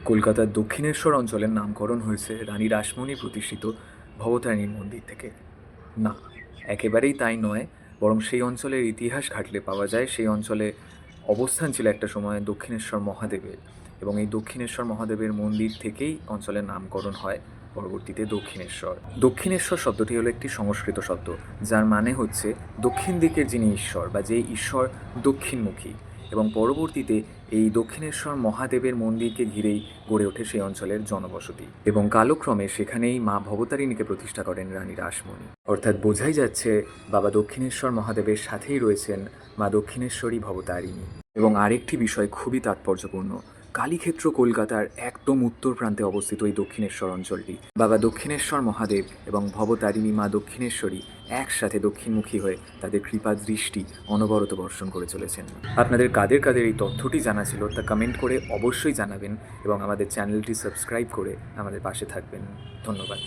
কলকাতার দক্ষিণেশ্বর অঞ্চলের নামকরণ হয়েছে রানী রাসমণি প্রতিষ্ঠিত ভবতারিণীর মন্দির থেকে। না, একেবারেই তাই নয়, বরং সেই অঞ্চলের ইতিহাস ঘাঁটলে পাওয়া যায় সেই অঞ্চলে অবস্থান ছিল একটা সময় দক্ষিণেশ্বর মহাদেবের, এবং এই দক্ষিণেশ্বর মহাদেবের মন্দির থেকেই অঞ্চলের নামকরণ হয় পরবর্তীতে দক্ষিণেশ্বর। দক্ষিণেশ্বর শব্দটি হলো একটি সংস্কৃত শব্দ, যার মানে হচ্ছে দক্ষিণ দিকের যিনি ঈশ্বর বা যেই ঈশ্বর দক্ষিণমুখী, এবং পরবর্তীতে এই দক্ষিণেশ্বর মহাদেবের মন্দিরকে ঘিরেই গড়ে ওঠে সেই অঞ্চলের জনবসতি, এবং কালক্রমে সেখানেই মা ভবতারিণীকে প্রতিষ্ঠা করেন রানী রাসমণি। অর্থাৎ বোঝাই যাচ্ছে বাবা দক্ষিণেশ্বর মহাদেবের সাথেই রয়েছেন মা দক্ষিণেশ্বরী ভবতারিণী। এবং আরেকটি বিষয় খুবই তাৎপর্যপূর্ণ, কালীক্ষেত্র কলকাতার একদম উত্তর প্রান্তে অবস্থিত এই দক্ষিণেশ্বর অঞ্চলটি। বাবা দক্ষিণেশ্বর মহাদেব এবং ভবতারিণী মা দক্ষিণেশ্বরী একসাথে দক্ষিণমুখী হয়ে তাদের কৃপা দৃষ্টি অনবরত বর্ষণ করে চলেছেন। আপনাদের কাদের কাদের এই তথ্যটি জানা ছিল তা কমেন্ট করে অবশ্যই জানাবেন, এবং আমাদের চ্যানেলটি সাবস্ক্রাইব করে আমাদের পাশে থাকবেন। ধন্যবাদ।